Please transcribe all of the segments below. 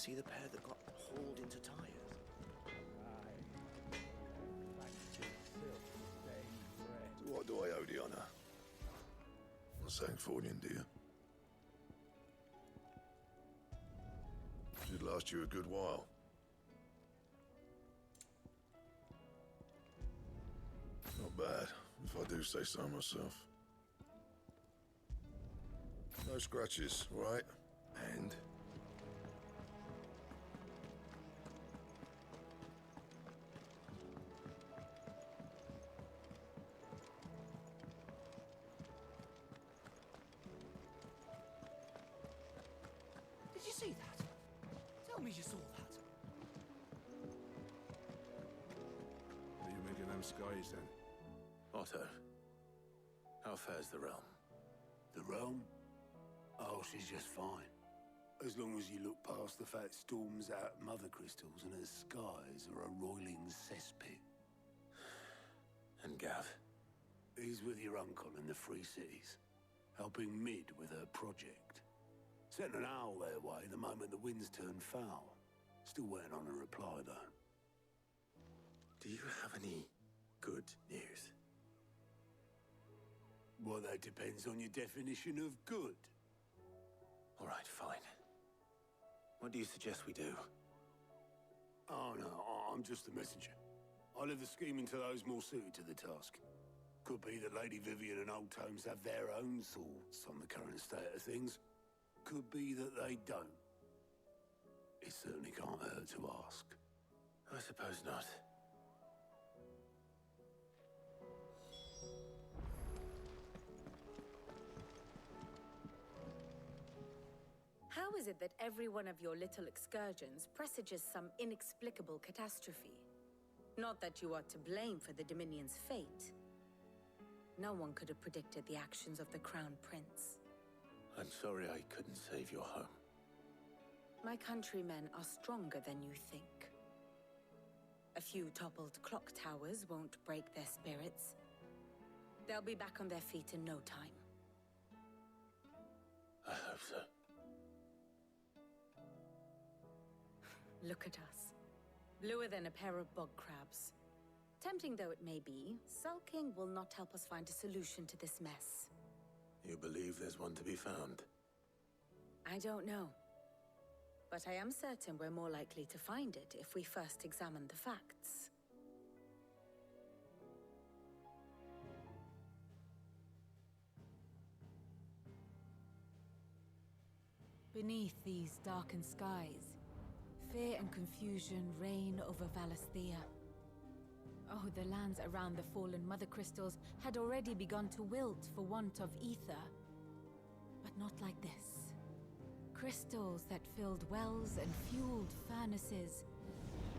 see the pair that got hauled into tires? So what do I owe the honour? Not saying Fornian, do you? Should last you a good while. Not bad, if I do say so myself. No scratches, all right? And... Did you see that? Tell me you saw that. Are you making them skies then? Otto, how fares the realm? The realm? Oh, she's just fine. As long as you look past the fat storms out mother crystals and her skies are a roiling cesspit. And Gav? He's with your uncle in the Free Cities, helping Mid with her project. Sent an owl their way the moment the winds turned foul. Still waiting on a reply, though. Do you have any good news? Well, that depends on your definition of good. All right, fine. What do you suggest we do? Oh, no, I'm just a messenger. I leave the scheming to those more suited to the task. Could be that Lady Vivian and Old Tomes have their own thoughts on the current state of things. Could be that they don't. It certainly can't hurt to ask. I suppose not. How is it that every one of your little excursions presages some inexplicable catastrophe? Not that you are to blame for the Dominion's fate. No one could have predicted the actions of the Crown Prince. I'm sorry I couldn't save your home. My countrymen are stronger than you think. A few toppled clock towers won't break their spirits. They'll be back on their feet in no time. I hope so. Look at us. Bluer than a pair of bog crabs. Tempting though it may be, sulking will not help us find a solution to this mess. You believe there's one to be found? I don't know. But I am certain we're more likely to find it if we first examine the facts. Beneath these darkened skies, fear and confusion reign over Valisthea. Oh, the lands around the fallen Mother Crystals had already begun to wilt for want of ether. But not like this. Crystals that filled wells and fueled furnaces.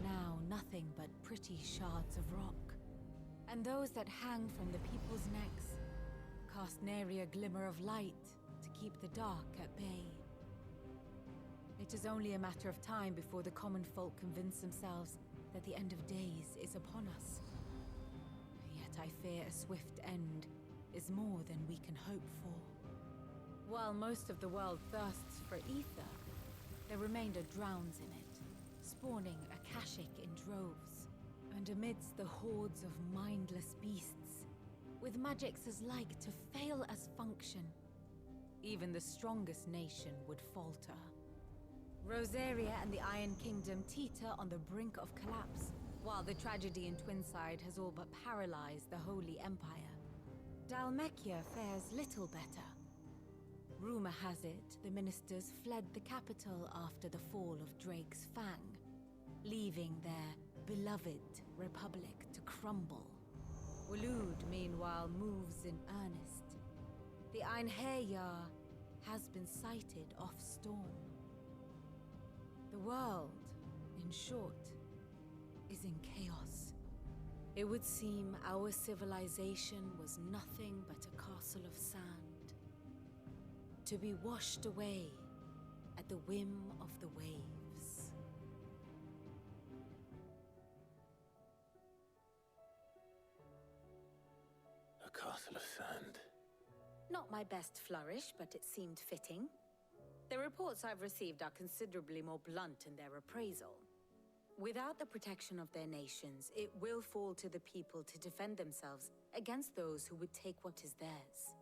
Now nothing but pretty shards of rock. And those that hang from the people's necks cast nary a glimmer of light to keep the dark at bay. It is only a matter of time before the common folk convince themselves that the end of days is upon us. Yet I fear a swift end is more than we can hope for. While most of the world thirsts for ether, the remainder drowns in it, spawning Akashic in droves. And amidst the hordes of mindless beasts, with magics as like to fail as function, even the strongest nation would falter. Rosaria and the Iron Kingdom teeter on the brink of collapse, while the tragedy in Twinside has all but paralyzed the Holy Empire. Dalmekia fares little better. Rumor has it the ministers fled the capital after the fall of Drake's Fang, leaving their beloved republic to crumble. Waloed, meanwhile, moves in earnest. The Einherjar has been sighted off-storm. The world, in short, is in chaos. It would seem our civilization was nothing but a castle of sand, to be washed away at the whim of the waves. A castle of sand. Not my best flourish, but it seemed fitting. The reports I've received are considerably more blunt in their appraisal. Without the protection of their nations, it will fall to the people to defend themselves against those who would take what is theirs.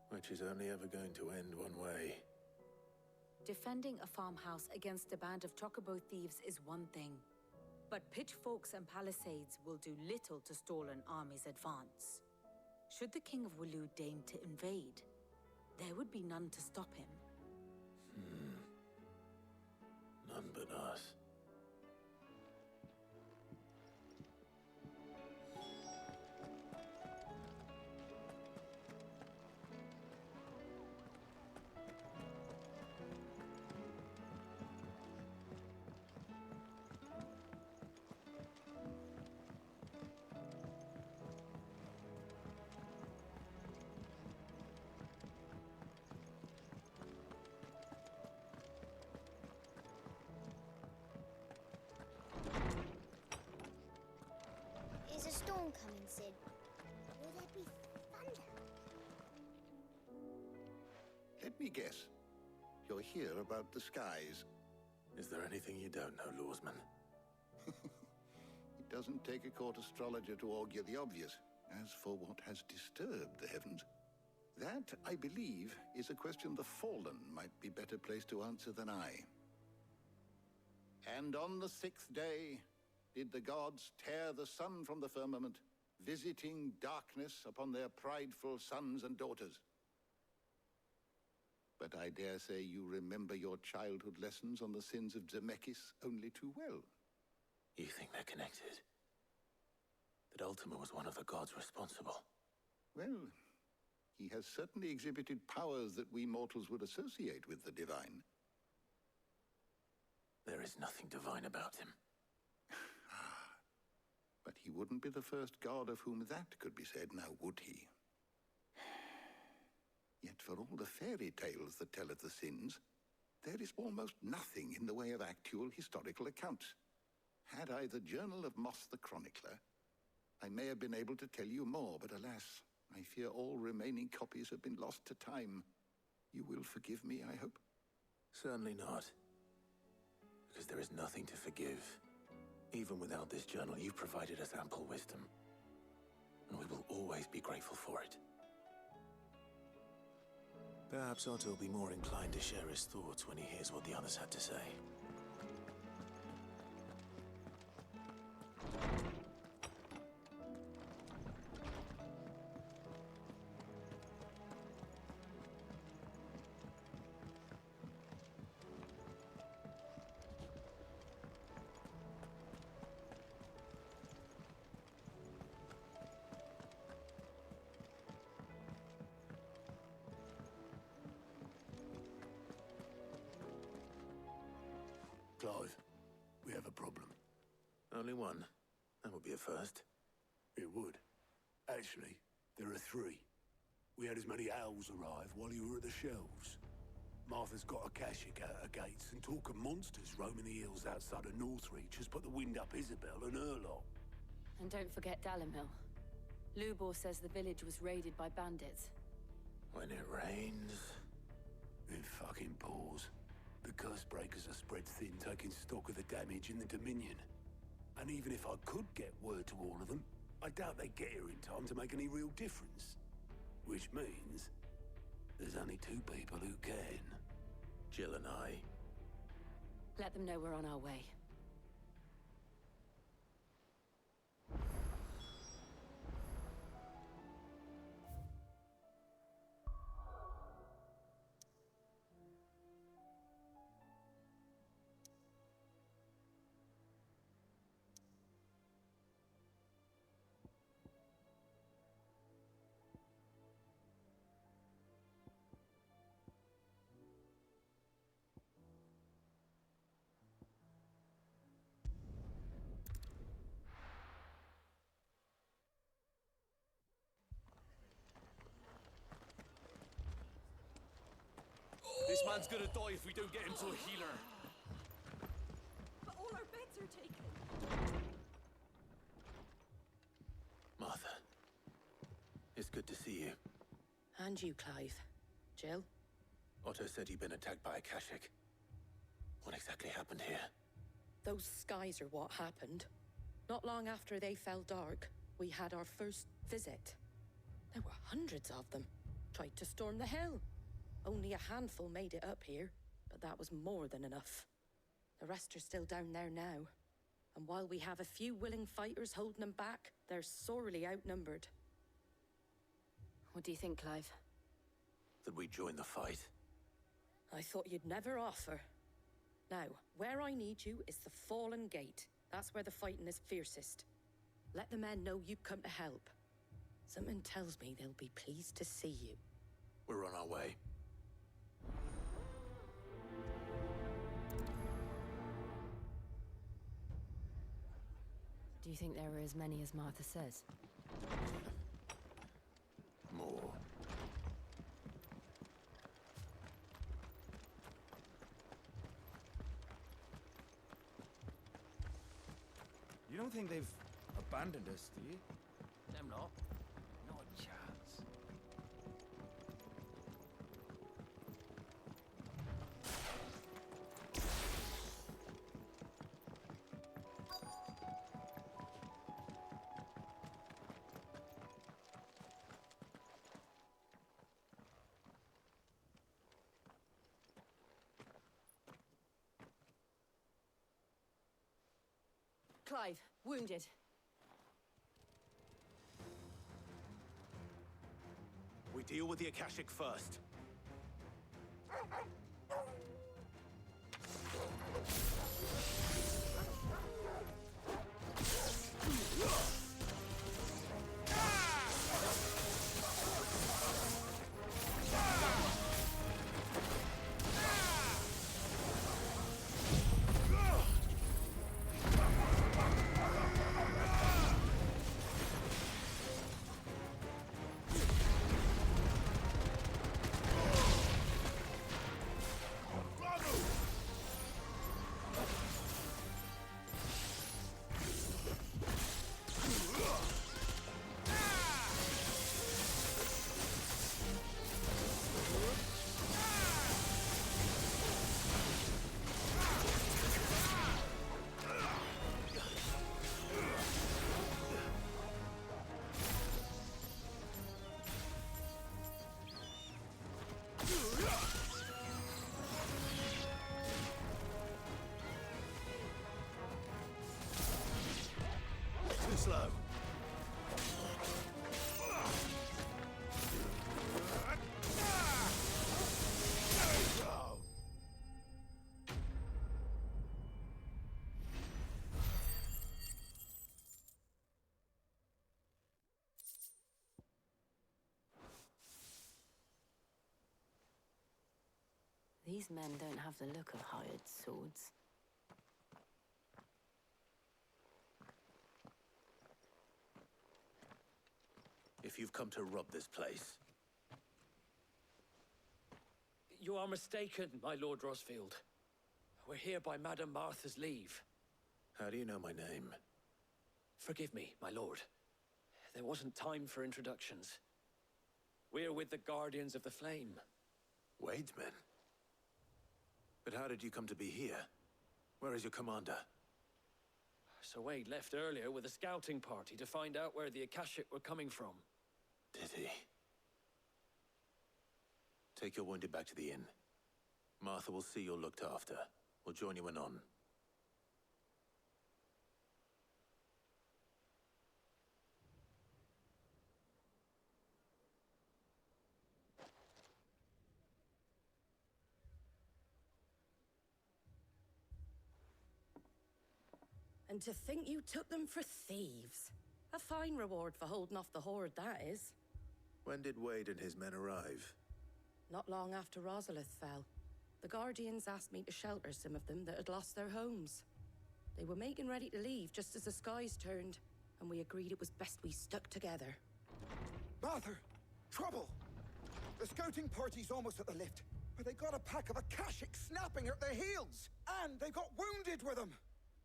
Which is only ever going to end one way. Defending a farmhouse against a band of chocobo thieves is one thing, but pitchforks and palisades will do little to stall an army's advance. Should the King of Wulu deign to invade, there would be none to stop him. None but us. Is a storm coming, Sid? Will there be thunder? Let me guess. You're here about the skies. Is there anything you don't know, Lawsman? It doesn't take a court astrologer to augur the obvious. As for what has disturbed the heavens, that, I believe, is a question the Fallen might be better placed to answer than I. And on the 6th day did the gods tear the sun from the firmament, visiting darkness upon their prideful sons and daughters. But I dare say you remember your childhood lessons on the sins of Zemeckis only too well. You think they're connected? That Ultima was one of the gods responsible? Well, he has certainly exhibited powers that we mortals would associate with the divine. There is nothing divine about him. But he wouldn't be the first god of whom that could be said, now would he? Yet for all the fairy tales that tell of the sins, there is almost nothing in the way of actual historical accounts. Had I the Journal of Moss the Chronicler, I may have been able to tell you more, but alas, I fear all remaining copies have been lost to time. You will forgive me, I hope? Certainly not. Because there is nothing to forgive. Even without this journal, you've provided us ample wisdom. And we will always be grateful for it. Perhaps Otto will be more inclined to share his thoughts when he hears what the others had to say. Clive, we have a problem. Only one. That would be a first. It would. Actually, there are 3. We had as many owls arrive while you were at the shelves. Martha's got a Kashik out her gates, and talk of monsters roaming the hills outside of Northreach has put the wind up Isabel and her lot. And don't forget Dalimil. Lubor says the village was raided by bandits. When it rains... It fucking pours. The curse breakers are spread thin, taking stock of the damage in the Dominion. And even if I could get word to all of them, I doubt they'd get here in time to make any real difference. Which means there's only 2 people who can. Jill and I. Let them know we're on our way. This man's gonna die if we don't get him to a healer. But all our beds are taken. Martha. It's good to see you. And you, Clive. Jill? Otto said he'd been attacked by a Akashic. What exactly happened here? Those skies are what happened. Not long after they fell dark, we had our first visit. There were hundreds of them. Tried to storm the hill. Only a handful made it up here, but that was more than enough. The rest are still down there now. And while we have a few willing fighters holding them back, they're sorely outnumbered. What do you think, Clive? That we join the fight? I thought you'd never offer. Now, where I need you is the Fallen Gate. That's where the fighting is fiercest. Let the men know you've come to help. Something tells me they'll be pleased to see you. We're on our way. Do you think there are as many as Martha says? More. You don't think they've abandoned us, do you? Them not. Not a chance. Clive, wounded. We deal with the Akashic first. Too slow. These men don't have the look of hired swords. If you've come to rob this place, You are mistaken, my Lord Rosfield. We're here by Madame Martha's leave. how do you know my name? Forgive me, my lord. There wasn't time for introductions. We're with the Guardians of the Flame. Wade's men? But how did you come to be here? Where is your commander? Sir Wade left earlier with a scouting party to find out where the Akashic were coming from. Did he? Take your wounded back to the inn. Martha will see you're looked after. We'll join you anon. And to think you took them for thieves. A fine reward for holding off the horde, that is. When did Wade and his men arrive? Not long after Rosalith fell. The Guardians asked me to shelter some of them that had lost their homes. They were making ready to leave just as the skies turned, and we agreed it was best we stuck together. Martha! Trouble! The scouting party's almost at the lift, but they got a pack of Akashic snapping at their heels! And they got wounded with them!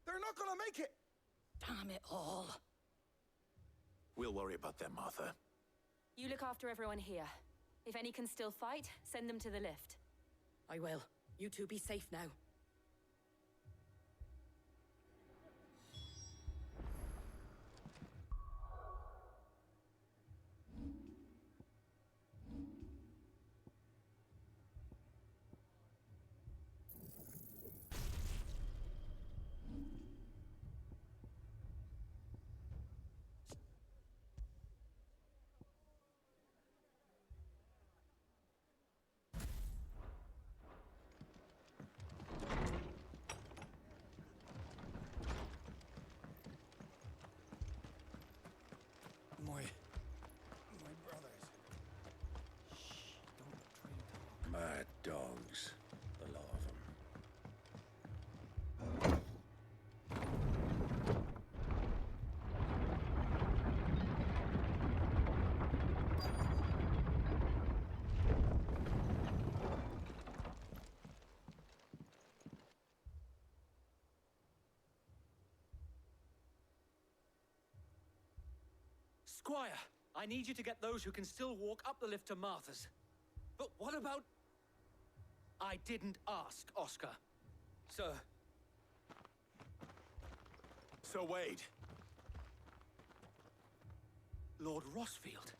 They're not gonna make it! Damn it all. We'll worry about them, Martha. You look after everyone here. If any can still fight, send them to the lift. I will. You two be safe now. My brothers. Shh, don't try to talk. Mad dogs. A lot of them. Squire, I need you to get those who can still walk up the lift to Martha's. But what about... I didn't ask, Oscar. Sir. Sir Wade. Lord Rossfield.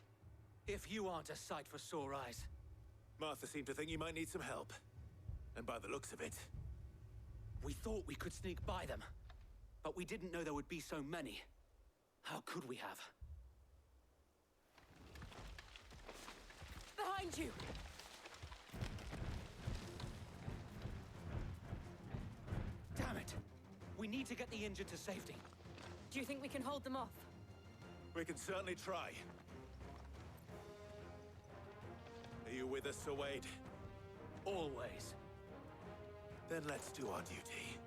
If you aren't a sight for sore eyes. Martha seemed to think you might need some help. And by the looks of it... We thought we could sneak by them. But we didn't know there would be so many. How could we have? Behind you! Damn it! We need to get the injured to safety. Do you think we can hold them off? We can certainly try. Are you with us, Sir Wade? Always. Then let's do our duty.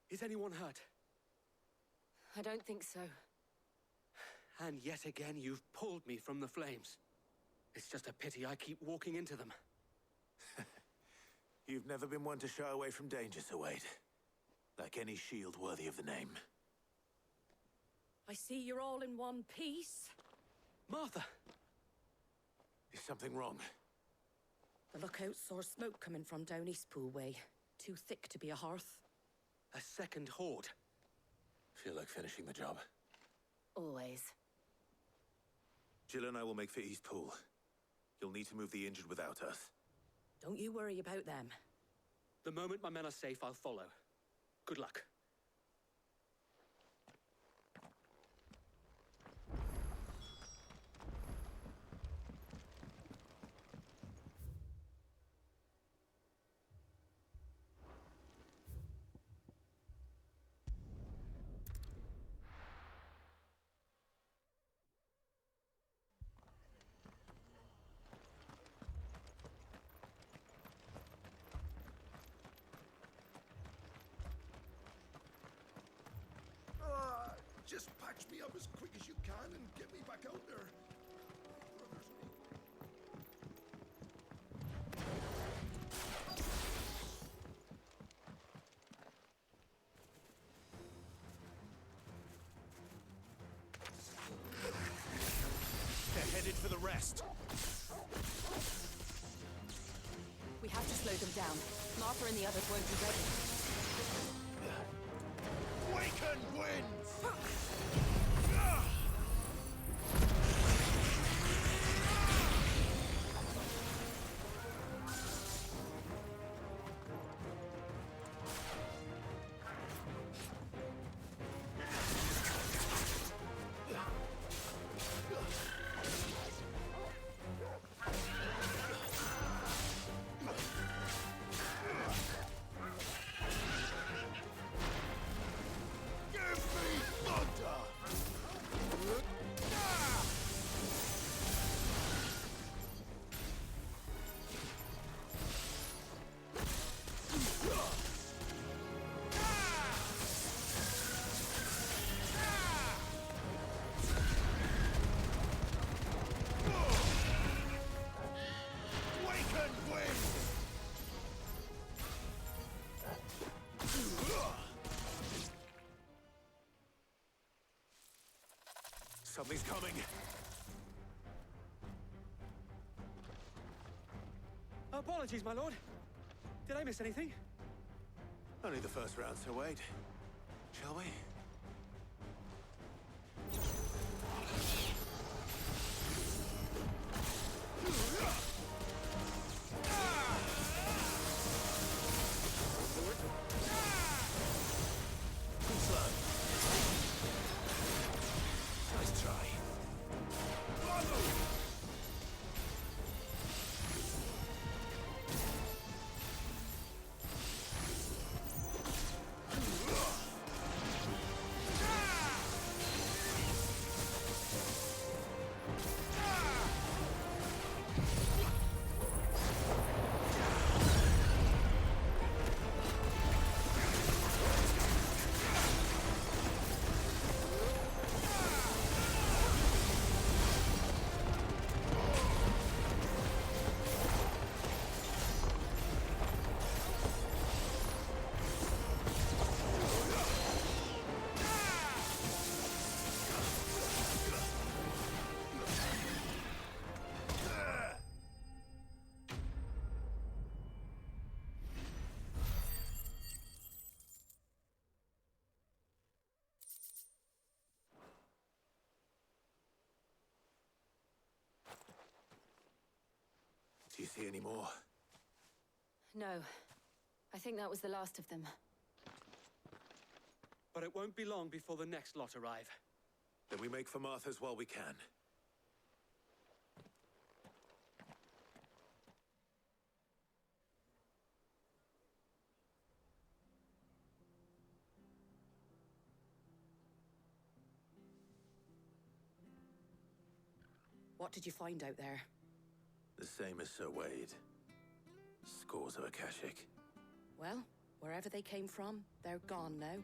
Is anyone hurt? I don't think so. And yet again, you've pulled me from the flames. It's just a pity I keep walking into them. You've never been one to shy away from danger, Sir Wade. Like any shield worthy of the name. I see you're all in one piece. Martha! Is something wrong? The lookout saw smoke coming from down Eastpool way. Too thick to be a hearth. A second horde. Feel like finishing the job. Always. Jill and I will make for Eastpool. You'll need to move the injured without us. Don't you worry about them. The moment my men are safe, I'll follow. Good luck. Just patch me up as quick as you can and get me back out there. They're headed for the rest. We have to slow them down. Martha and the others won't be ready. Waken winds! Something's coming. Apologies, my lord. Did I miss anything? Only the first round, Sir Wade. Shall we? Nice try. Do you see any more? No. I think that was the last of them. But it won't be long before the next lot arrive. Then we make for Martha's while we can. What did you find out there? The same as Sir Wade. Scores of Akashic. Well, Wherever they came from, they're gone now.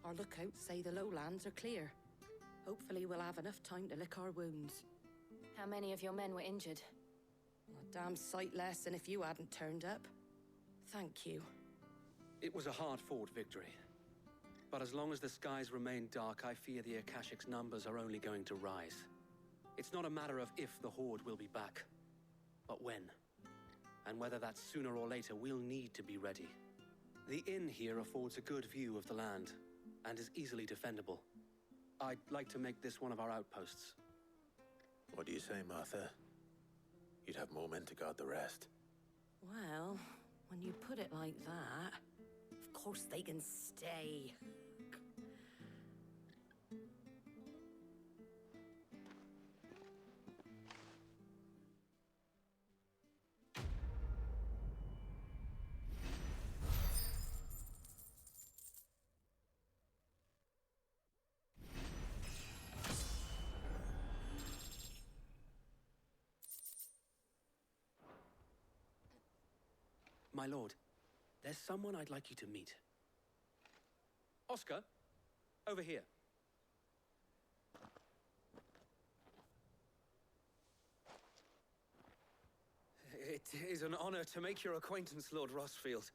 Our lookouts say the lowlands are clear. Hopefully we'll have enough time to lick our wounds. How many of your men were injured? A damn sight less than if you hadn't turned up. Thank you. It was a hard-fought victory. But as long as the skies remain dark, I fear the Akashic's numbers are only going to rise. It's not a matter of if the Horde will be back, but when. And whether that's sooner or later, we'll need to be ready. The inn here affords a good view of the land, and is easily defendable. I'd like to make this one of our outposts. What do you say, Martha? You'd have more men to guard the rest. Well, when you put it like that, of course they can stay. My lord, there's someone I'd like you to meet. Oscar, over here. It is an honor to make your acquaintance, Lord Rossfield.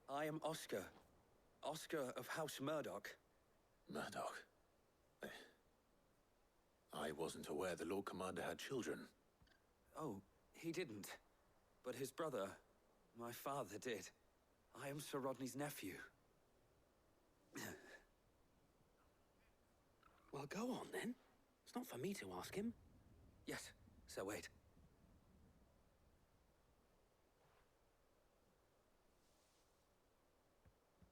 I am Oscar. Oscar of House Murdoch. Murdoch? I wasn't aware the Lord Commander had children. Oh, he didn't. But his brother, my father, did. I am Sir Rodney's nephew. Well, go on then. It's not for me to ask him. Yes, Sir Wade.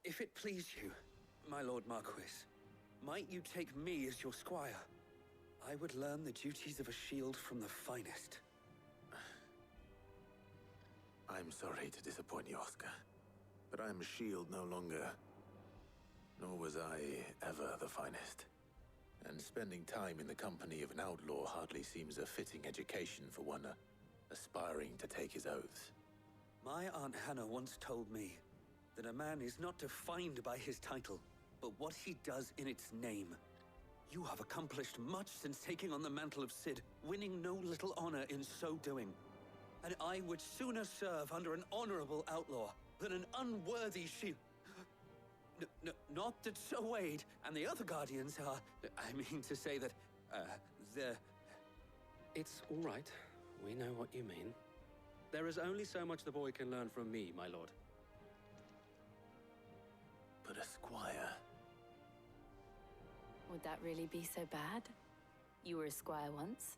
If it please you, my Lord Marquis, might you take me as your squire? I would learn the duties of a shield from the finest. I'm sorry to disappoint you, Oscar, but I'm a shield no longer. Nor was I ever the finest. And spending time in the company of an outlaw hardly seems a fitting education for one aspiring to take his oaths. My Aunt Hannah once told me that a man is not defined by his title, but what he does in its name. You have accomplished much since taking on the mantle of Cid, winning no little honor in so doing. And I would sooner serve under an honorable outlaw than an unworthy shield. Not that Sir Wade and the other Guardians are... I mean to say that, they're... It's all right. We know what you mean. There is only so much the boy can learn from me, my lord. But a squire... Would that really be so bad? You were a squire once.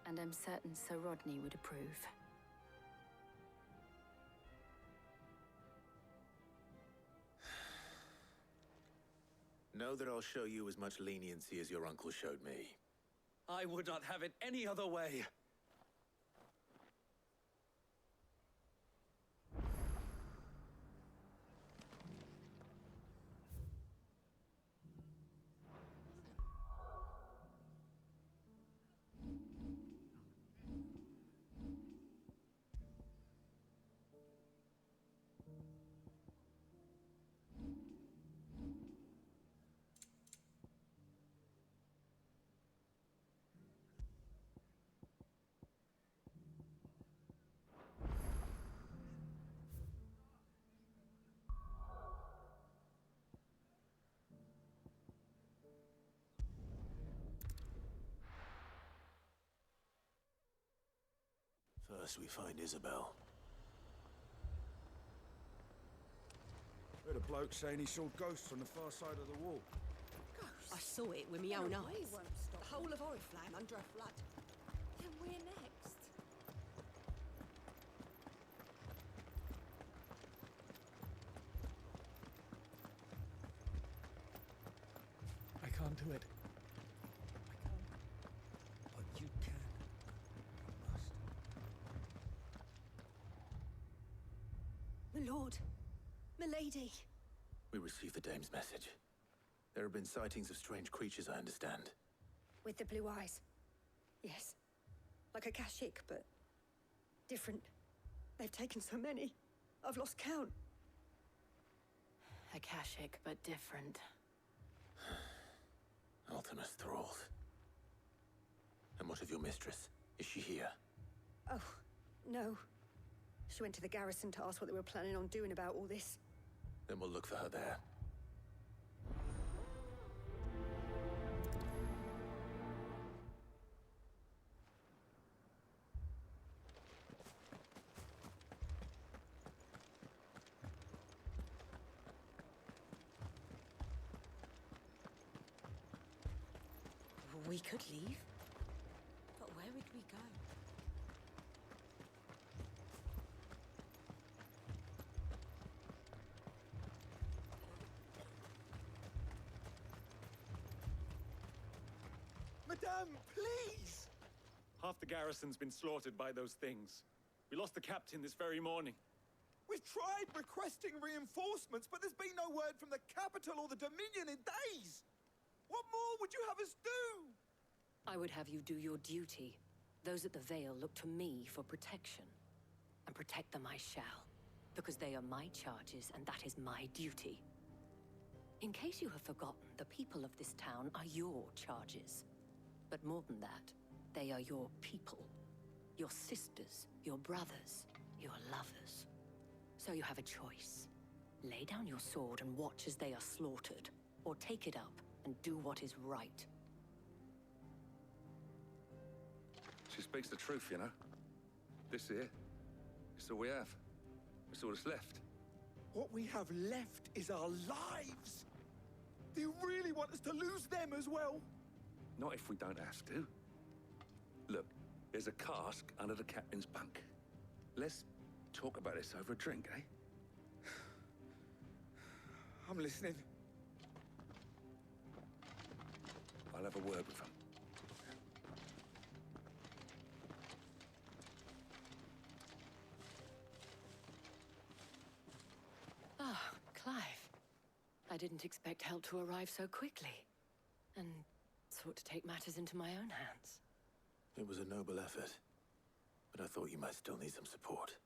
And I'm certain Sir Rodney would approve. Know that I'll show you as much leniency as your uncle showed me. I would not have it any other way. First we find Isabel. Heard a bloke saying he saw ghosts on the far side of the wall. I saw it with my own eyes. The whole of Oriflamme under a flood. Then we're next. I can't do it. I can't. But you can. You must. My lord. My lady. We received the dame's message. There have been sightings of strange creatures, I understand. With the blue eyes. Yes. Like a Kashik, but different. They've taken so many. I've lost count. Akashic, but different. Ultimus thralls. And what of your mistress? Is she here? Oh, no. She went to the garrison to ask what they were planning on doing about all this. Then we'll look for her there. We could leave. But where would we go? Madame, please! Half the garrison's been slaughtered by those things. We lost the captain this very morning. We've tried requesting reinforcements, but there's been no word from the capital or the Dominion in days! What more would you have us do? I would have you do your duty. Those at the Vale look to me for protection. And protect them I shall. Because they are my charges, and that is my duty. In case you have forgotten, the people of this town are your charges. But more than that, they are your people. Your sisters, your brothers, your lovers. So you have a choice. Lay down your sword and watch as they are slaughtered. Or take it up and do what is right. She speaks the truth, you know. This here, it's all we have. It's all that's left. What we have left is our lives! Do you really want us to lose them as well? Not if we don't have to. Look, there's a cask under the captain's bunk. Let's talk about this over a drink, eh? I'm listening. I'll have a word with him. Ah, Clive. I didn't expect help to arrive so quickly. And sought to take matters into my own hands. It was a noble effort. But I thought you might still need some support.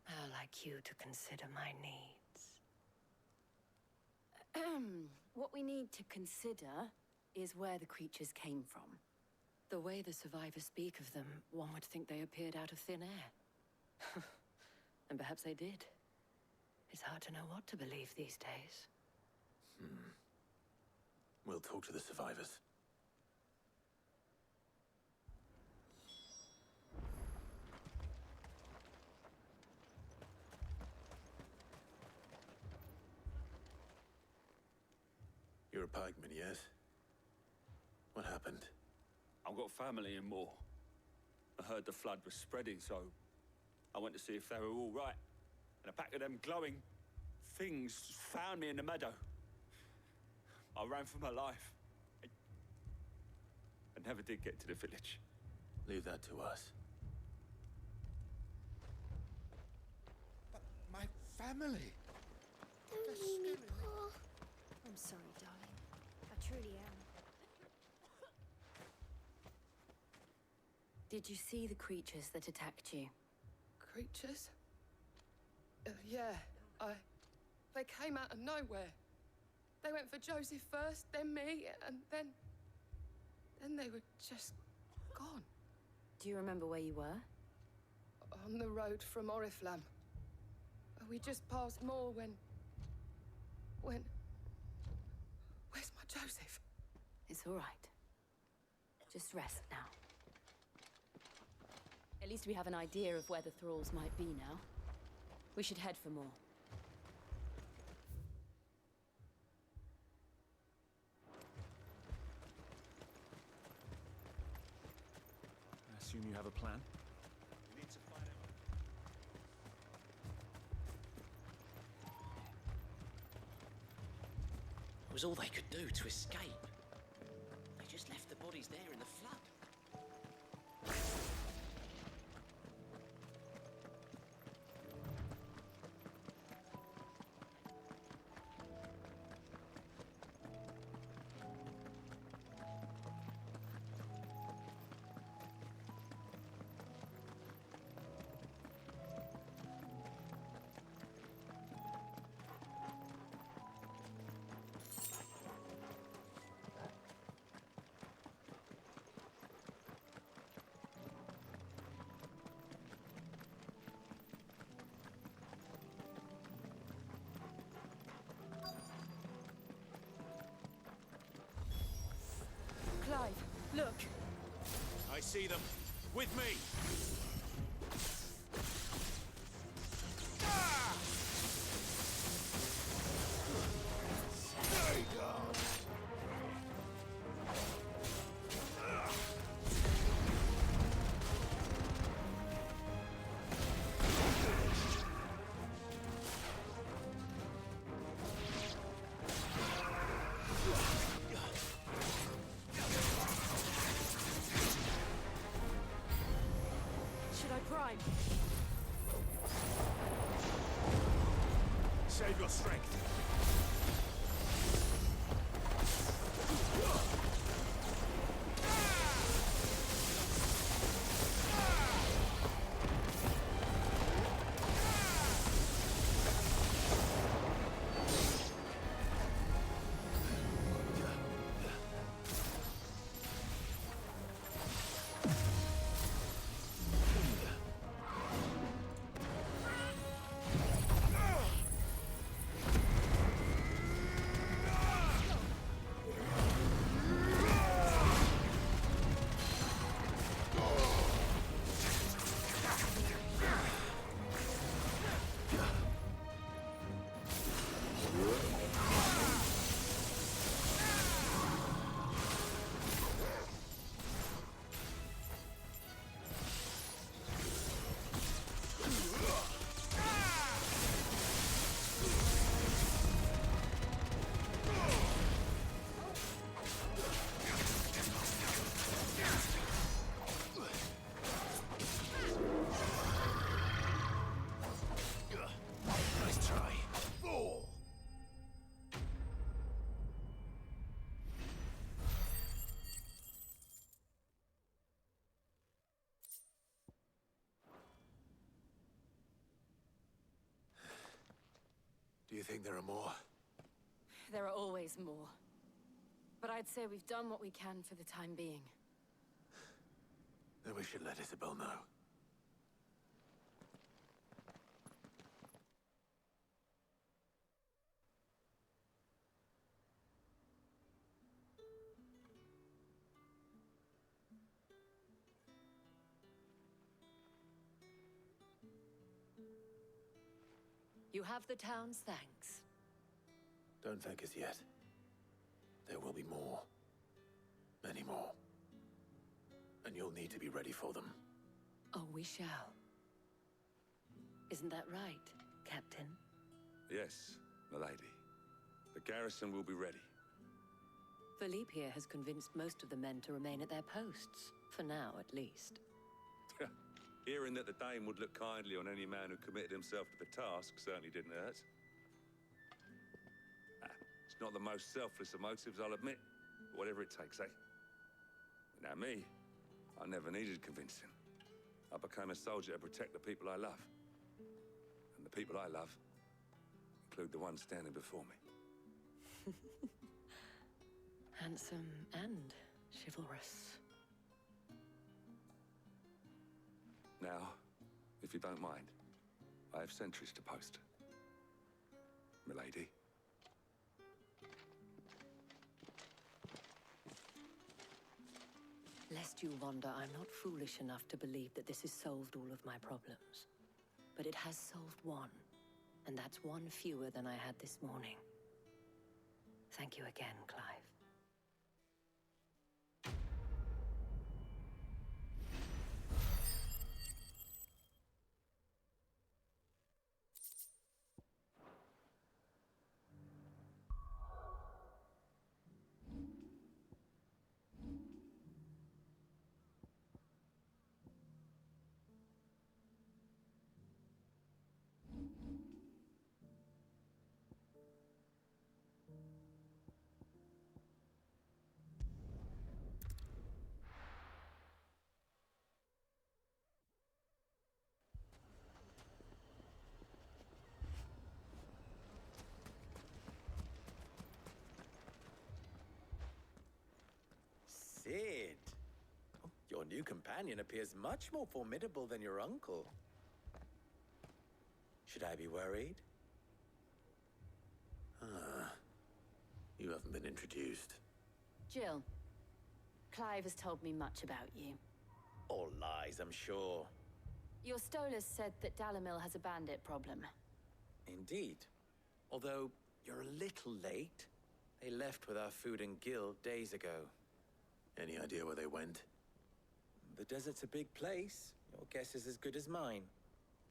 How like you to consider my needs. What we need to consider is where the creatures came from. The way the survivors speak of them, one would think they appeared out of thin air. And perhaps they did. It's hard to know what to believe these days. We'll talk to the survivors. You're a pikeman, yes? What happened? I've got family in Moor. I heard the flood was spreading, so I went to see if they were all right. And a pack of them glowing things found me in the meadow. I ran for my life. I never did get to the village. Leave that to us. But my family... Don't leave me, Paul. I'm sorry, darling. I truly am. Did you see the creatures that attacked you? Creatures? Yeah, They came out of nowhere. They went for Joseph first, then me, and then they were just gone. Do you remember where you were? On the road from Oriflamme. We just passed Moor when... Where's my Joseph? It's all right. Just rest now. At least we have an idea of where the thralls might be now. We should head for more. I assume you have a plan? We need to find out. It was all they could do to escape. They just left the bodies there in the flood. see them. With me. Should I prime? Save your strength. Nice try. Do you think there are more? There are always more. But I'd say we've done what we can for the time being. Then we should let Isabel know. You have the town's thanks. Don't thank us yet. There will be more. Many more. And you'll need to be ready for them. Oh, we shall. Isn't that right, Captain? Yes, milady. The garrison will be ready. Philippe here has convinced most of the men to remain at their posts. For now, at least. Hearing that the Dame would look kindly on any man who committed himself to the task certainly didn't hurt. It's not the most selfless of motives, I'll admit. But whatever it takes, eh? Now me, I never needed convincing. I became a soldier to protect the people I love. And the people I love include the ones standing before me. Handsome and chivalrous. Now, if you don't mind, I have sentries to post. Milady. Lest you wonder, I'm not foolish enough to believe that this has solved all of my problems. But it has solved one, and that's one fewer than I had this morning. Thank you again, Clive. Sid! Your new companion appears much more formidable than your uncle. Should I be worried? You haven't been introduced. Jill, Clive has told me much about you. All lies, I'm sure. Your Stolas said that Dalamil has a bandit problem. Indeed. Although, you're a little late. They left with our food and guild days ago. Any idea where they went? The desert's a big place. Your guess is as good as mine.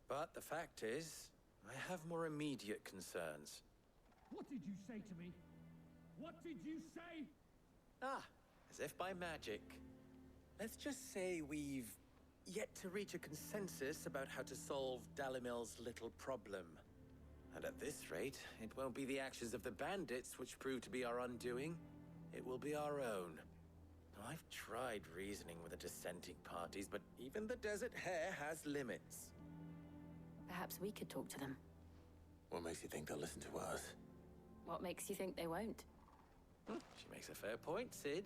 But the fact is, I have more immediate concerns. What did you say to me? What did you say? Ah, as if by magic. Let's just say we've yet to reach a consensus about how to solve Dalimil's little problem. And at this rate, it won't be the actions of the bandits which prove to be our undoing. It will be our own. I've tried reasoning with the dissenting parties, but even the Desert Hare has limits. Perhaps we could talk to them. What makes you think they'll listen to us? What makes you think they won't? She makes a fair point, Sid.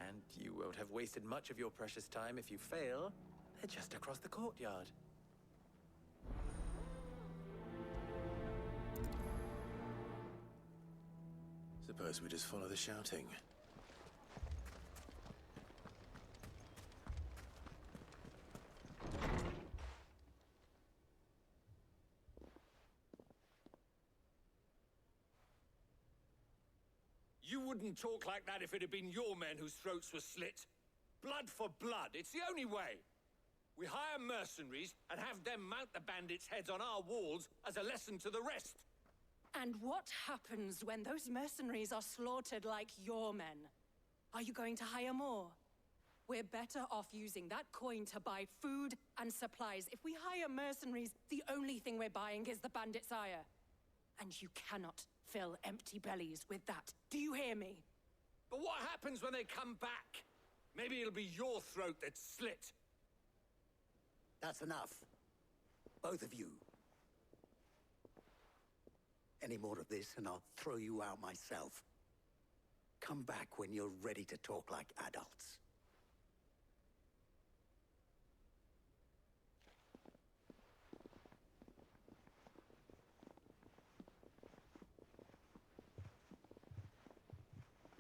And you won't have wasted much of your precious time if you fail. They're just across the courtyard. Suppose we just follow the shouting. You wouldn't talk like that if it had been your men whose throats were slit. Blood for blood, it's the only way. We hire mercenaries and have them mount the bandits' heads on our walls as a lesson to the rest. And what happens when those mercenaries are slaughtered like your men? Are you going to hire more? We're better off using that coin to buy food and supplies. If we hire mercenaries, the only thing we're buying is the bandits' ire. And you cannot fill empty bellies with that. Do you hear me? But what happens when they come back? Maybe it'll be your throat that's slit. That's enough. Both of you. Any more of this and I'll throw you out myself. Come back when you're ready to talk like adults.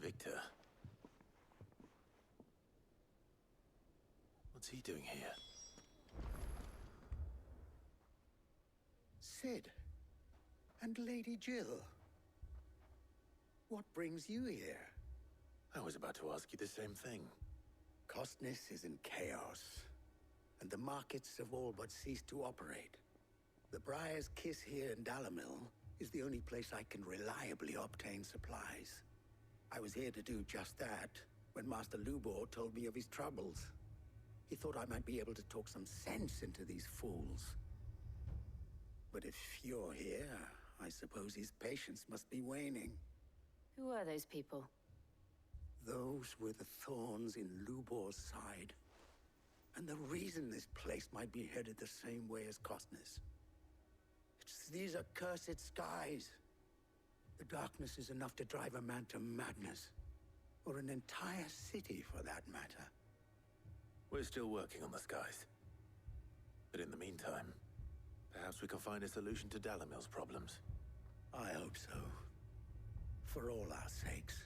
Victor. What's he doing here? Sid. And Lady Jill. What brings you here? I was about to ask you the same thing. Costness is in chaos, and the markets have all but ceased to operate. The Briar's Kiss here in Dalamil is the only place I can reliably obtain supplies. I was here to do just that when Master Lubor told me of his troubles. He thought I might be able to talk some sense into these fools. But if you're here, I suppose his patience must be waning. Who are those people? Those were the thorns in Lubor's side. And the reason this place might be headed the same way as Costness. It's these accursed skies. The darkness is enough to drive a man to madness. Or an entire city, for that matter. We're still working on the skies. But in the meantime, perhaps we can find a solution to Dalamil's problems. I hope so. For all our sakes.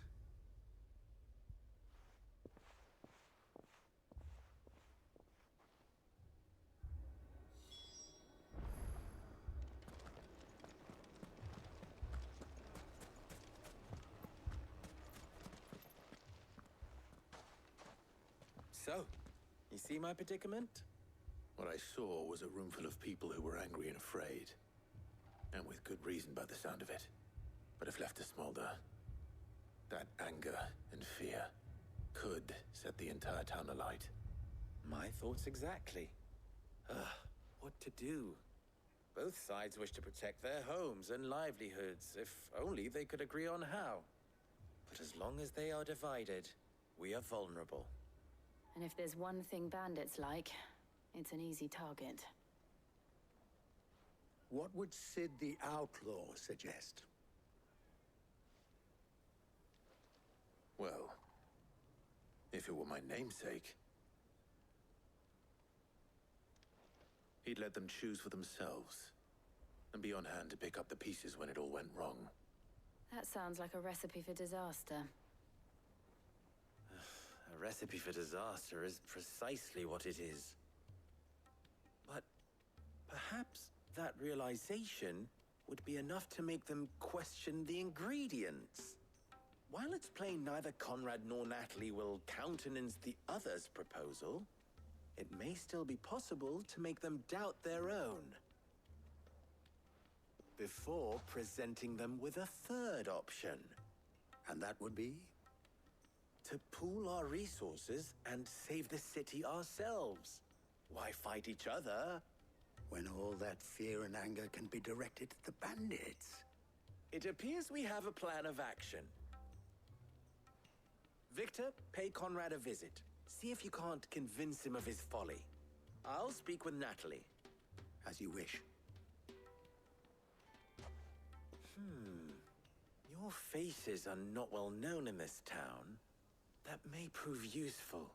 So, you see my predicament? What I saw was a room full of people who were angry and afraid. And with good reason by the sound of it. But if left to smolder, that anger and fear could set the entire town alight. My thoughts exactly. What to do? Both sides wish to protect their homes and livelihoods, if only they could agree on how. But as long as they are divided, we are vulnerable. And if there's one thing bandits like, it's an easy target. What would Sid the Outlaw suggest? Well, if it were my namesake, he'd let them choose for themselves and be on hand to pick up the pieces when it all went wrong. That sounds like a recipe for disaster. A recipe for disaster is precisely what it is. But perhaps that realization would be enough to make them question the ingredients. While it's plain neither Conrad nor Natalie will countenance the other's proposal, it may still be possible to make them doubt their own before presenting them with a third option. And that would be? To pool our resources and save the city ourselves. Why fight each other when all that fear and anger can be directed at the bandits? It appears we have a plan of action. Victor, pay Conrad a visit. See if you can't convince him of his folly. I'll speak with Natalie. As you wish. Your faces are not well known in this town. That may prove useful.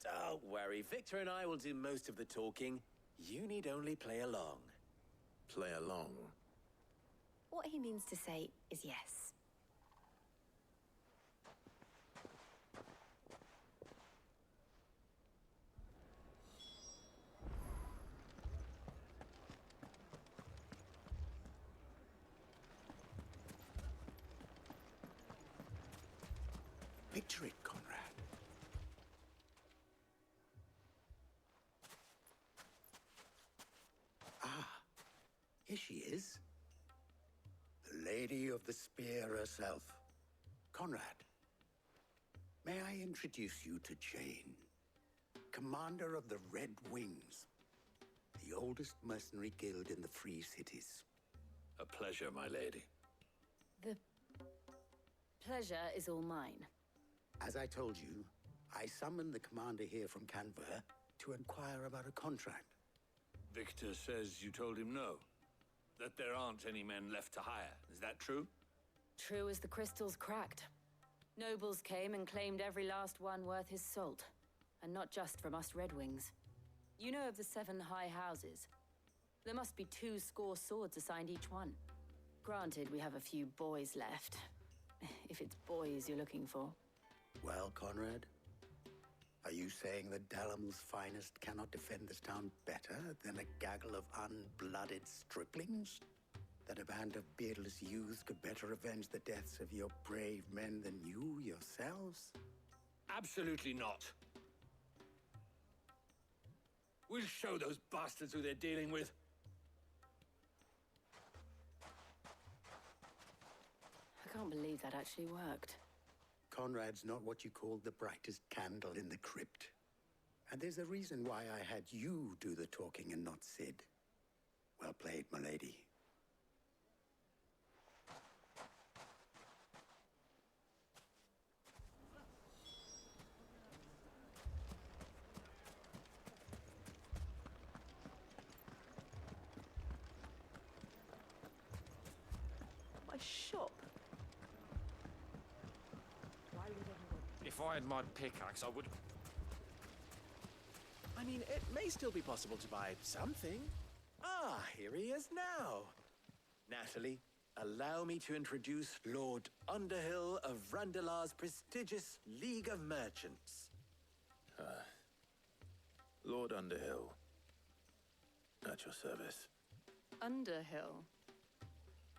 Don't worry, Victor and I will do most of the talking. You need only play along. Play along? What he means to say is yes. Picture it, Conrad. Ah, here she is. The Lady of the Spear herself. Conrad, may I introduce you to Jane, commander of the Red Wings, the oldest mercenary guild in the Free Cities. A pleasure, my lady. The pleasure is all mine. As I told you, I summoned the commander here from Canberra to inquire about a contract. Victor says you told him no. That there aren't any men left to hire. Is that true? True as the crystals cracked. Nobles came and claimed every last one worth his salt. And not just from us Red Wings. You know of the 7 high houses. There must be 2 swords assigned each one. Granted, we have a few boys left. If it's boys you're looking for. Well, Conrad, are you saying that Dalamil's finest cannot defend this town better than a gaggle of unblooded striplings? That a band of beardless youths could better avenge the deaths of your brave men than you yourselves? Absolutely not. We'll show those bastards who they're dealing with. I can't believe that actually worked. Conrad's not what you call the brightest candle in the crypt. And there's a reason why I had you do the talking and not Sid. Well played, my lady. My shop. If I had my pickaxe, I would... I mean, it may still be possible to buy something. Ah, here he is now. Natalie, allow me to introduce Lord Underhill of Randalar's prestigious League of Merchants. Lord Underhill. At your service. Underhill?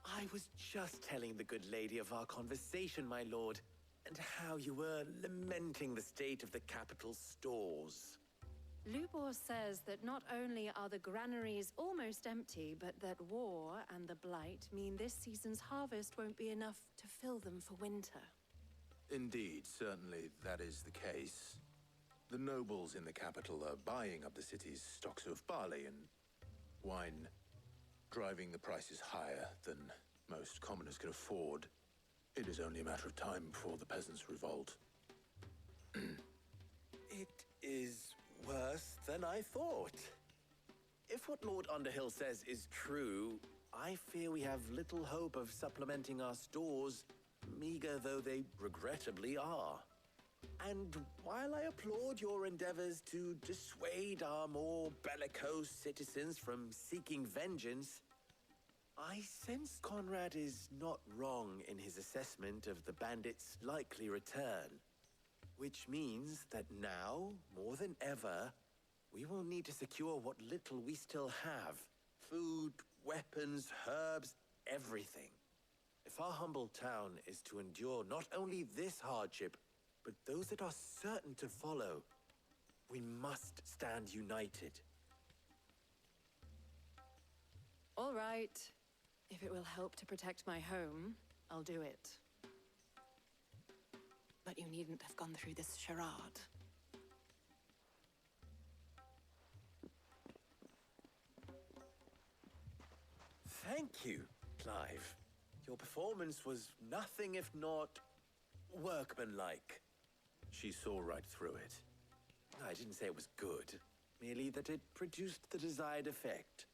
I was just telling the good lady of our conversation, my lord, and how you were lamenting the state of the capital's stores. Lubor says that not only are the granaries almost empty, but that war and the Blight mean this season's harvest won't be enough to fill them for winter. Indeed, certainly that is the case. The nobles in the capital are buying up the city's stocks of barley and wine, driving the prices higher than most commoners can afford. It is only a matter of time before the peasants revolt. It is worse than I thought. If what Lord Underhill says is true, I fear we have little hope of supplementing our stores, meager though they regrettably are. And while I applaud your endeavors to dissuade our more bellicose citizens from seeking vengeance, I sense Conrad is not wrong in his assessment of the bandits' likely return. Which means that now, more than ever, we will need to secure what little we still have. Food, weapons, herbs, everything. If our humble town is to endure not only this hardship, but those that are certain to follow, we must stand united. All right. If it will help to protect my home, I'll do it. But you needn't have gone through this charade. Thank you, Clive. Your performance was nothing if not workmanlike. She saw right through it. I didn't say it was good, merely that it produced the desired effect.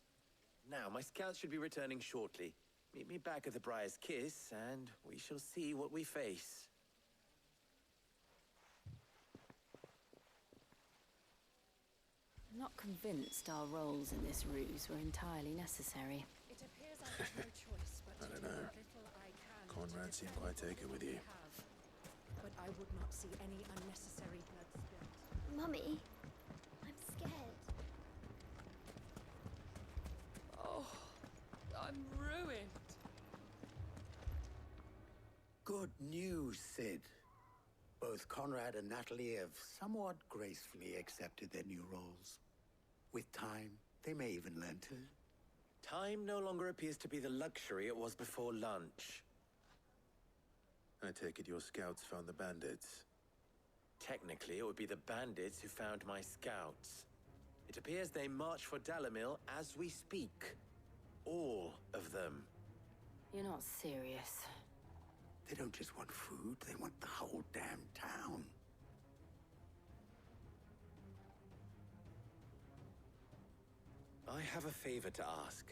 Now, my scouts should be returning shortly. Meet me back at the Briar's Kiss, and we shall see what we face. I'm not convinced our roles in this ruse were entirely necessary. It appears I have no choice but I to don't do know. what little I can. Conrad seemed quite taken with you. But I would not see any unnecessary blood spilled. Mummy, I'm scared. Oh, I'm ruined. Good news, Sid. Both Conrad and Natalie have somewhat gracefully accepted their new roles. With time, they may even learn to. Time no longer appears to be the luxury it was before lunch. I take it your scouts found the bandits. Technically, it would be the bandits who found my scouts. It appears they march for Dalimil as we speak. All of them. You're not serious. They don't just want food, they want the whole damn town. I have a favor to ask.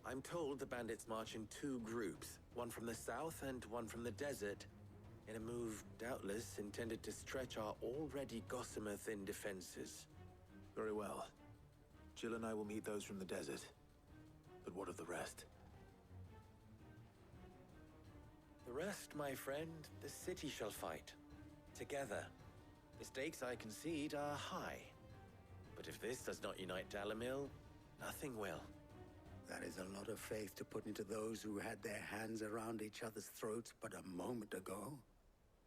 I'm told the bandits march in two groups, one from the south and one from the desert, in a move doubtless intended to stretch our already gossamer-thin defenses. Very well. Jill and I will meet those from the desert. But what of the rest? The rest, my friend, the city shall fight. Together. The stakes, I concede, are high. But if this does not unite Dalimil, nothing will. That is a lot of faith to put into those who had their hands around each other's throats but a moment ago.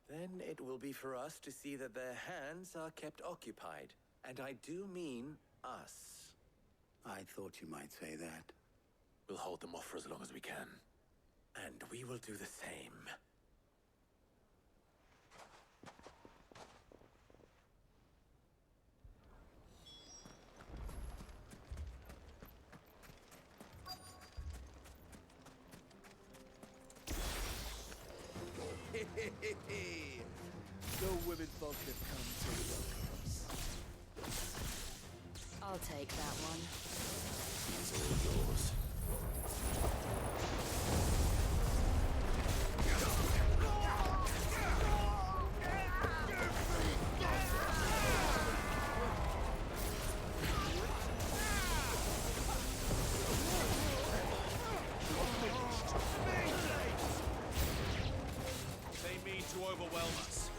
Then it will be for us to see that their hands are kept occupied. And I do mean us. I thought you might say that. We'll hold them off for as long as we can. And we will do the same. No women folk have come to welcome us. I'll take that one. It's all yours. They mean to overwhelm us.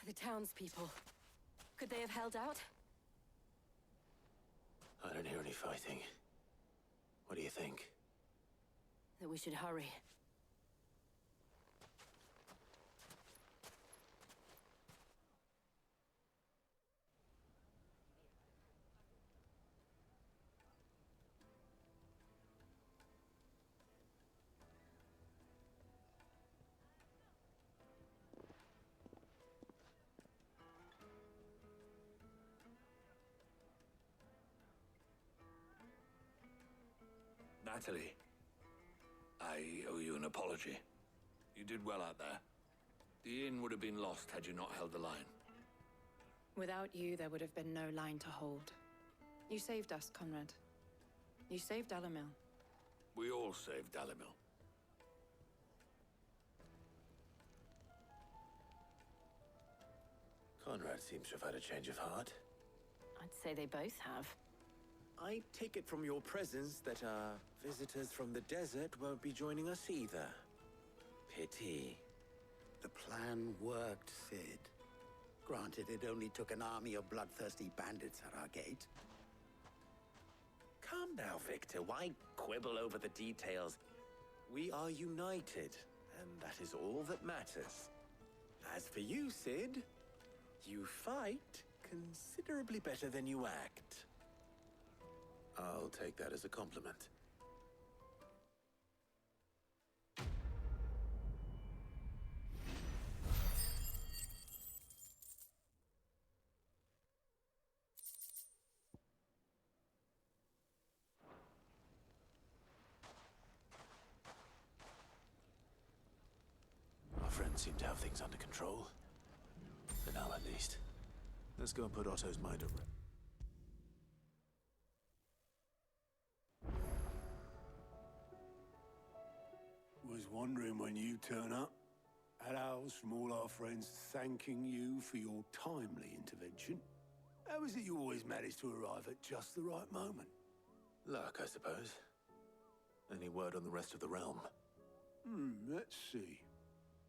The townspeople. Could they have held out? I don't hear any fighting. What do you think? That we should hurry. Natalie, I owe you an apology. You did well out there. The inn would have been lost had you not held the line. Without you, there would have been no line to hold. You saved us, Conrad. You saved Dalimil. We all saved Dalimil. Conrad seems to have had a change of heart. I'd say they both have. I take it from your presence that our visitors from the desert won't be joining us either. Pity. The plan worked, Sid. Granted, it only took an army of bloodthirsty bandits at our gate. Calm now, Victor. Why quibble over the details? We are united, and that is all that matters. As for you, Sid, you fight considerably better than you act. I'll take that as a compliment. Our friends seem to have things under control. For now, at least. Let's go and put Otto's mind at rest. Was wondering when you turn up. Had owls from all our friends thanking you for your timely intervention. How is it you always manage to arrive at just the right moment? Luck, I suppose. Any word on the rest of the realm? Let's see.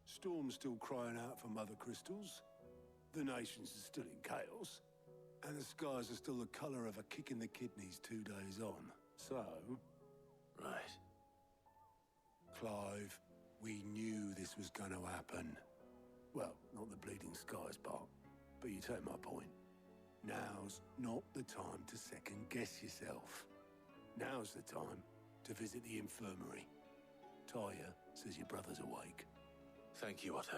Storm's still crying out for Mother Crystals. The nations are still in chaos. And the skies are still the color of a kick in the kidneys 2 days on. So... Right. Clive, we knew this was going to happen. Well, not the bleeding skies part, but you take my point. Now's not the time to second-guess yourself. Now's the time to visit the infirmary. Taya says your brother's awake. Thank you, Otto.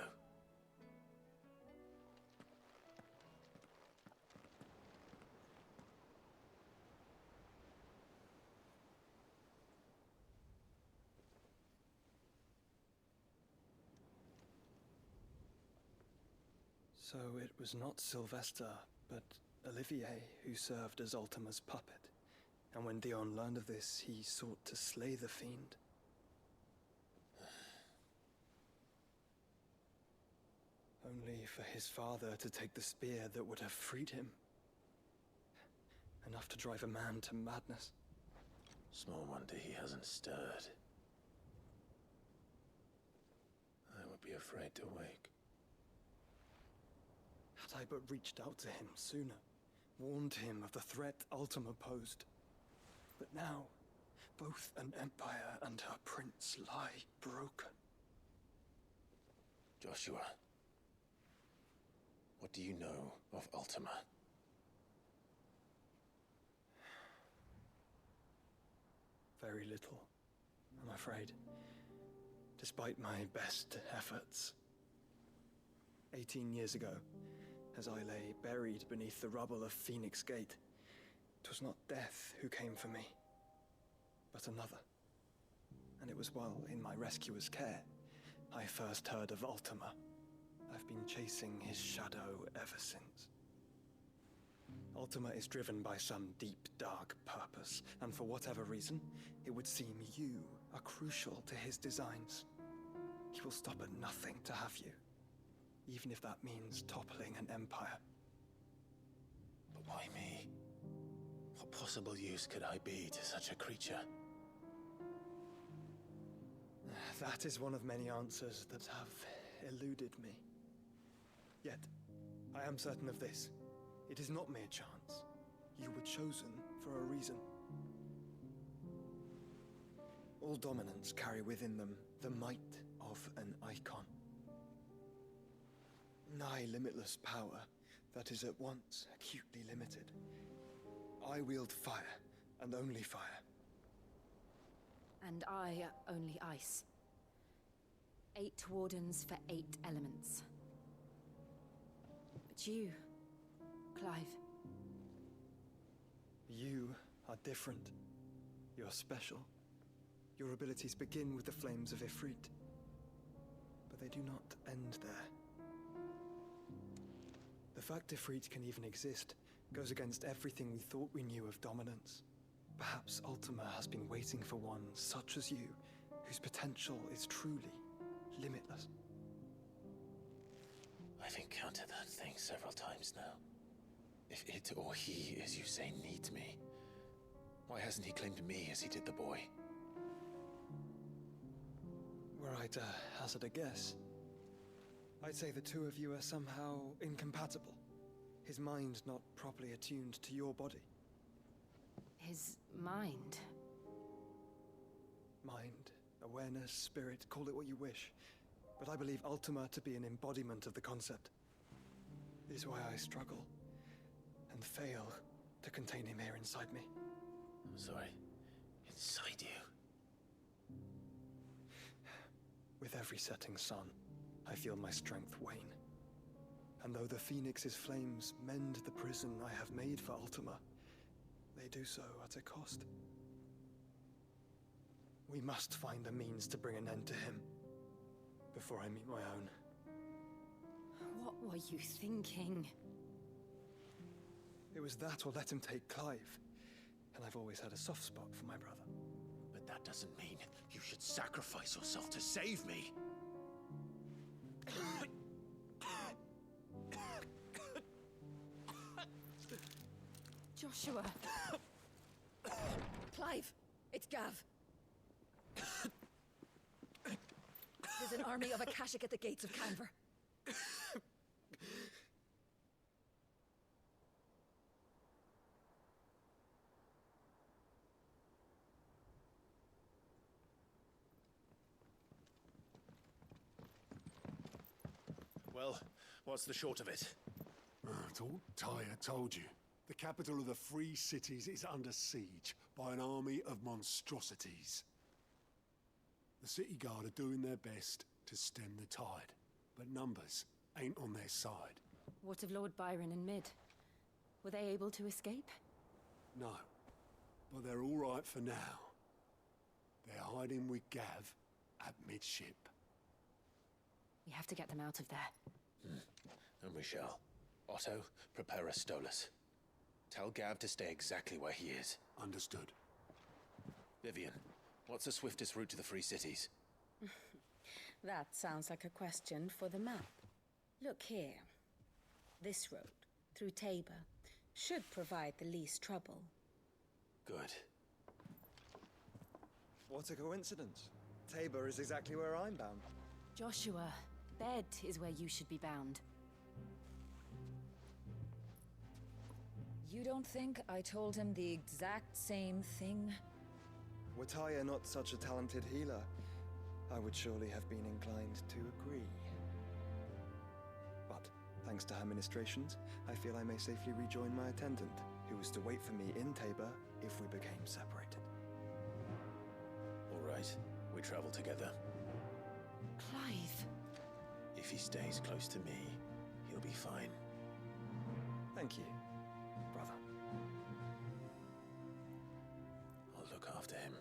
So it was not Sylvester, but Olivier who served as Ultima's puppet. And when Dion learned of this, he sought to slay the fiend. Only for his father to take the spear that would have freed him. Enough to drive a man to madness. Small wonder he hasn't stirred. I would be afraid to wake. Had I but reached out to him sooner, warned him of the threat Ultima posed. But now, both an empire and her prince lie broken. Joshua, what do you know of Ultima? Very little, I'm afraid. Despite my best efforts. 18 years ago, as I lay buried beneath the rubble of Phoenix Gate, 'twas not death who came for me, but another. And it was while in my rescuer's care, I first heard of Ultima. I've been chasing his shadow ever since. Ultima is driven by some deep, dark purpose, and for whatever reason, it would seem you are crucial to his designs. He will stop at nothing to have you, even if that means toppling an empire. But why me? What possible use could I be to such a creature? That is one of many answers that have eluded me. Yet, I am certain of this. It is not mere chance. You were chosen for a reason. All dominants carry within them the might of an icon. Nigh limitless power that is at once acutely limited. I wield fire, and only fire. And I only ice. 8 wardens for 8 elements. But you, Clive. You are different. You're special. Your abilities begin with the flames of Ifrit. But they do not end there. The fact Ifrit can even exist goes against everything we thought we knew of dominance. Perhaps Ultima has been waiting for one such as you, whose potential is truly limitless. I've encountered that thing several times now. If it or he, as you say, needs me, why hasn't he claimed me as he did the boy? Were I to hazard a guess, I'd say the two of you are somehow incompatible. His mind not properly attuned to your body. His mind? Mind, awareness, spirit, call it what you wish. But I believe Ultima to be an embodiment of the concept. This is why I struggle and fail to contain him here inside me. I'm sorry. Inside you? With every setting sun, I feel my strength wane. And though the Phoenix's flames mend the prison I have made for Ultima, they do so at a cost. We must find a means to bring an end to him before I meet my own. What were you thinking? It was that or let him take Clive. And I've always had a soft spot for my brother. But that doesn't mean you should sacrifice yourself to save me. Joshua. Clive, it's Gav. There's an army of Akashic at the gates of Canver. Well, what's the short of it? It's all Tyre told you. The capital of the Free Cities is under siege by an army of monstrosities. The city guard are doing their best to stem the tide, but numbers ain't on their side. What of Lord Byron and Mid? Were they able to escape? No, but they're all right for now. They're hiding with Gav at midship. We have to get them out of there. And we shall. Otto, prepare a Stolas. Tell Gav to stay exactly where he is. Understood. Vivian, what's the swiftest route to the Free Cities? That sounds like a question for the map. Look here. This road, through Tabor, should provide the least trouble. Good. What a coincidence. Tabor is exactly where I'm bound. Joshua, bed is where you should be bound. You don't think I told him the exact same thing? Were Tyre not such a talented healer, I would surely have been inclined to agree. But, thanks to her ministrations, I feel I may safely rejoin my attendant, who was to wait for me in Tabor if we became separated. All right, we travel together. Clive! If he stays close to me, he'll be fine. Thank you, brother. I'll look after him.